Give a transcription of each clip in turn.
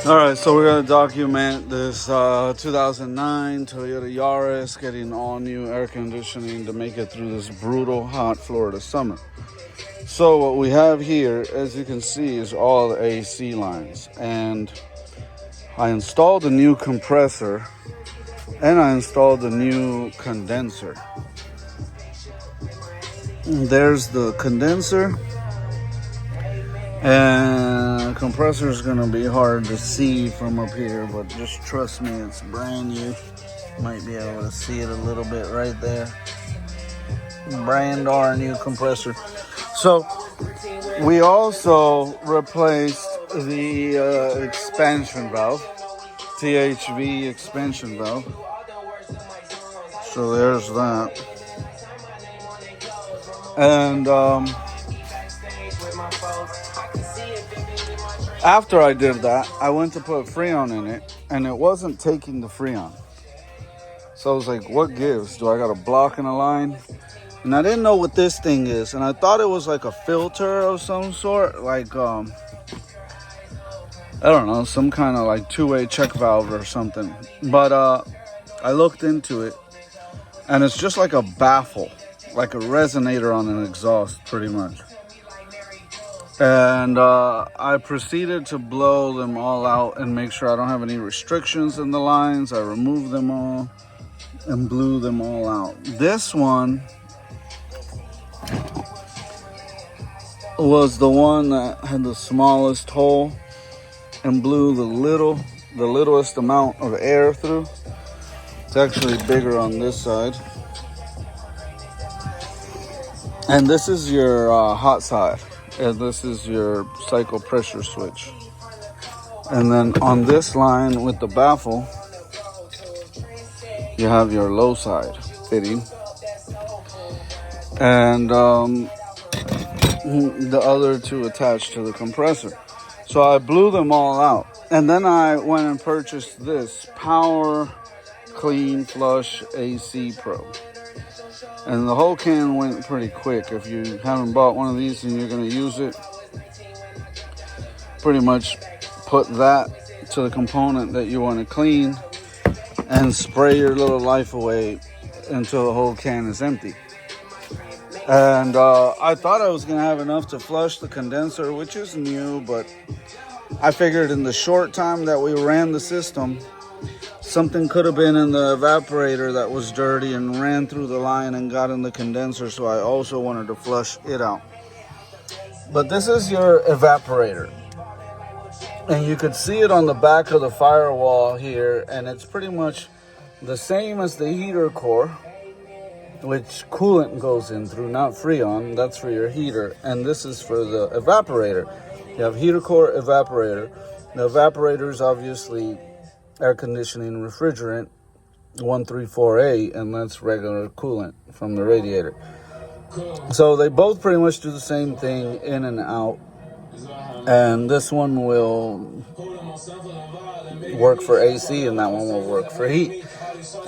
All right, so we're gonna document this 2009 Toyota Yaris getting all new air conditioning to make it through this brutal hot Florida summer. So what we have here, as you can see, is all the AC lines, and I installed a new compressor and I installed a new condenser. There's the condenser, and the compressor is going to be hard to see from up here, but just trust me, it's brand new. Might be able to see it a little bit right there. Brand new compressor. So we also replaced the expansion valve, THV expansion valve. So there's that. And after I did that, I went to put Freon in it, and it wasn't taking the Freon. So I was like, what gives? Do I got a block in a line? And I didn't know what this thing is, and I thought it was like a filter of some sort, like I don't know, some kind of like two-way check valve or something. But I looked into it, and it's just like a baffle, like a resonator on an exhaust, pretty much. And I proceeded to blow them all out and make sure I don't have any restrictions in the lines. I removed them all and blew them all out. This one was the one that had the smallest hole and blew the littlest amount of air through. It's actually bigger on this side. And this is your hot side. And this is your cycle pressure switch. And then on this line with the baffle, you have your low side fitting. And the other two attached to the compressor. So I blew them all out. And then I went and purchased this Power Clean Flush AC Pro. And the whole can went pretty quick. If you haven't bought one of these and you're going to use it, pretty much put that to the component that you want to clean and spray your little life away until the whole can is empty. And I thought I was going to have enough to flush the condenser, which is new, but I figured in the short time that we ran the system, something could have been in the evaporator that was dirty and ran through the line and got in the condenser, so I also wanted to flush it out. But this is your evaporator. And you could see it on the back of the firewall here, and it's pretty much the same as the heater core, which coolant goes in through, not Freon. That's for your heater. And this is for the evaporator. You have heater core, evaporator. The evaporator is obviously air conditioning refrigerant 134A, and that's regular coolant from the radiator. So they both pretty much do the same thing in and out, and this one will work for AC and that one will work for heat.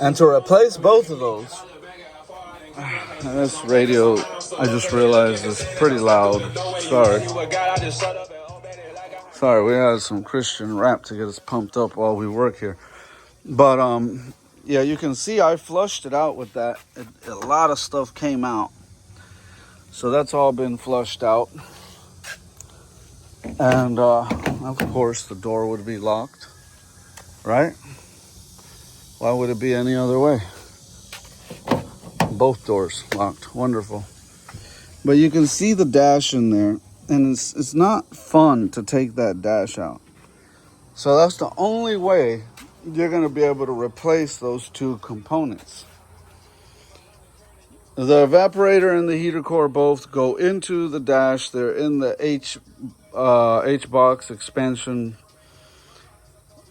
And to replace both of those, this radio, I just realized, is pretty loud. Sorry, we had some Christian rap to get us pumped up while we work here. But, yeah, you can see I flushed it out with that. A lot of stuff came out. So that's all been flushed out. And, of course, the door would be locked, right? Why would it be any other way? Both doors locked. Wonderful. But you can see the dash in there. And it's not fun to take that dash out. So that's the only way you're going to be able to replace those two components. The evaporator and the heater core both go into the dash. They're in the H-box expansion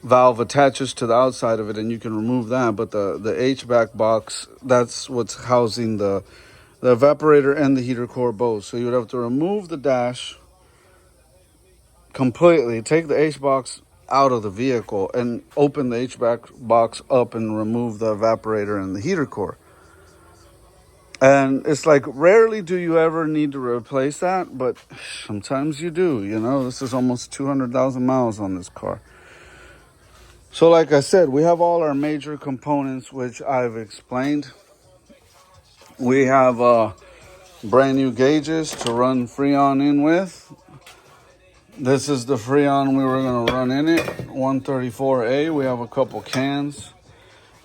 valve attaches to the outside of it, and you can remove that. But the H-back box, that's what's housing the evaporator and the heater core both. So you would have to remove the dash completely, take the H-box out of the vehicle, and open the H-back box up and remove the evaporator and the heater core. And it's like, rarely do you ever need to replace that, but sometimes you do, you know. This is almost 200,000 miles on this car. So like I said, we have all our major components, which I've explained. We have brand new gauges to run Freon in with. This is the Freon we were going to run in it, 134A. We have a couple cans.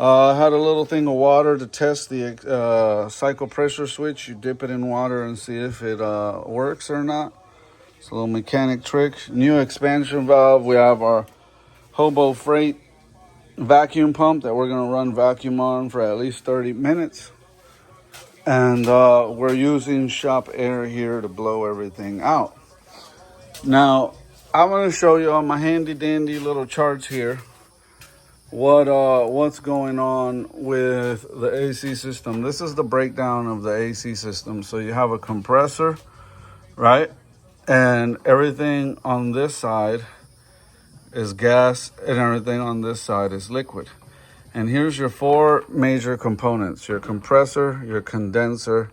I had a little thing of water to test the cycle pressure switch. You dip it in water and see if it works or not. It's a little mechanic trick. New expansion valve. We have our Hobo Freight vacuum pump that we're going to run vacuum on for at least 30 minutes. And we're using shop air here to blow everything out. Now, I'm going to show you on my handy dandy little charts here what's going on with the AC system. This is the breakdown of the AC system. So you have a compressor, right? And everything on this side is gas and everything on this side is liquid. And here's your four major components: your compressor, your condenser,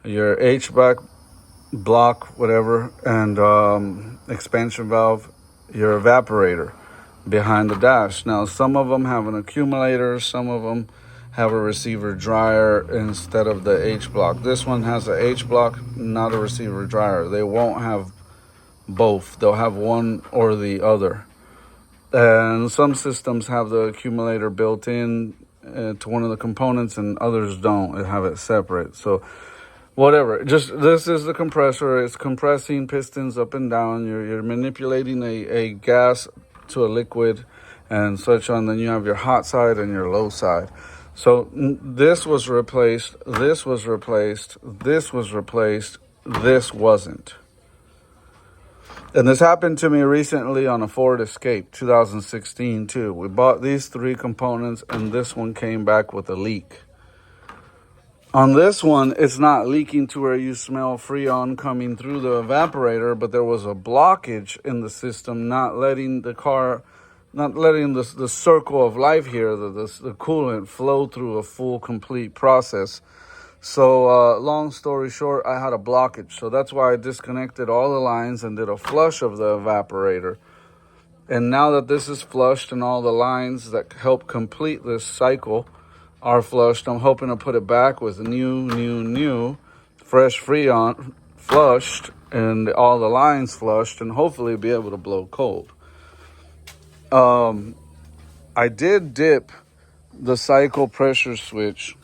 your HVAC block, whatever, and expansion valve, your evaporator behind the dash. Now, some of them have an accumulator, some of them have a receiver dryer instead of the H block. This one has a H block, not a receiver dryer. They won't have both. They'll have one or the other. And some systems have the accumulator built in to one of the components, and others don't. They have it separate. So whatever, just this is the compressor. It's compressing pistons up and down. You're manipulating a gas to a liquid and such on. Then you have your hot side and your low side. So this was replaced, this was replaced, this was replaced, this wasn't. And this happened to me recently on a Ford Escape 2016 too. We bought these three components and this one came back with a leak. On this one, it's not leaking to where you smell Freon coming through the evaporator, but there was a blockage in the system, not letting the circle of life here, the coolant flow through a full, complete process. So long story short, I had a blockage. So that's why I disconnected all the lines and did a flush of the evaporator. And now that this is flushed and all the lines that help complete this cycle are flushed, I'm hoping to put it back with new, fresh Freon flushed and all the lines flushed and hopefully be able to blow cold. I did dip the cycle pressure switch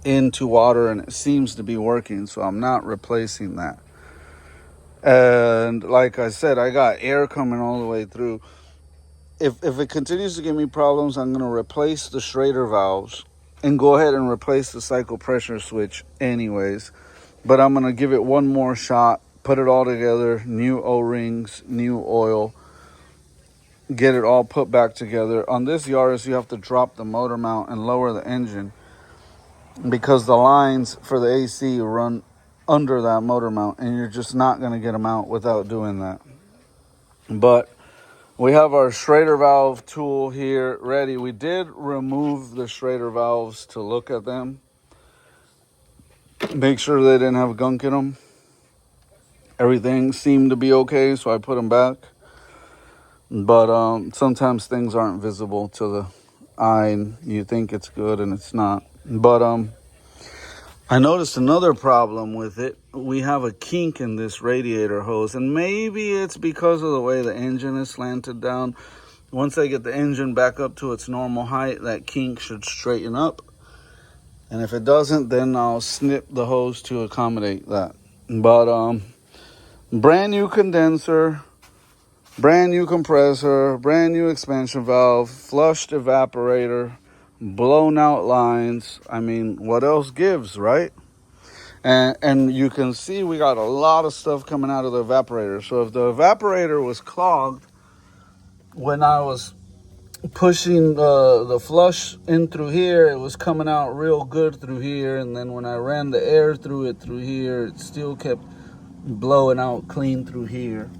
into water and it seems to be working, so I'm not replacing that. And like I said, I got air coming all the way through. If it continues to give me problems, I'm going to replace the Schrader valves and go ahead and replace the cycle pressure switch anyways. But I'm going to give it one more shot, put it all together, new O-rings, new oil, get it all put back together. On this Yaris, you have to drop the motor mount and lower the engine because the lines for the AC run under that motor mount and you're just not going to get them out without doing that. But we have our Schrader valve tool here ready. We did remove the Schrader valves to look at them, make sure they didn't have gunk in them. Everything seemed to be okay, so I put them back. But sometimes things aren't visible to the eye and you think it's good and it's not. But I noticed another problem with it. We have a kink in this radiator hose, and maybe it's because of the way the engine is slanted down. Once I get the engine back up to its normal height, that kink should straighten up. And if it doesn't, then I'll snip the hose to accommodate that. But brand new condenser, brand new compressor, brand new expansion valve, flushed evaporator, blown out lines. I mean, what else gives, right? And you can see we got a lot of stuff coming out of the evaporator. So if the evaporator was clogged when I was pushing the flush in through here, it was coming out real good through here. And then when I ran the air through it through here, it still kept blowing out clean through here.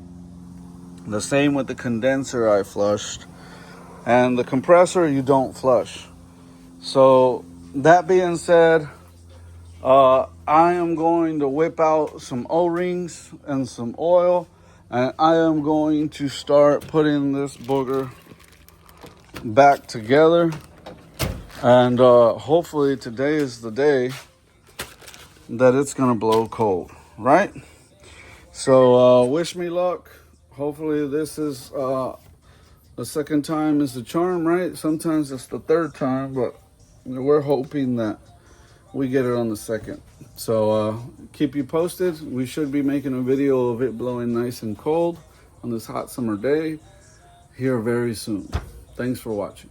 The same with the condenser I flushed. And the compressor you don't flush. So that being said, I am going to whip out some O-rings and some oil, and I am going to start putting this booger back together. And hopefully today is the day that it's gonna blow cold, right? So wish me luck. Hopefully this is the second time is the charm, right? Sometimes it's the third time, but we're hoping that we get it on the second. So keep you posted. We should be making a video of it blowing nice and cold on this hot summer day here very soon. Thanks for watching.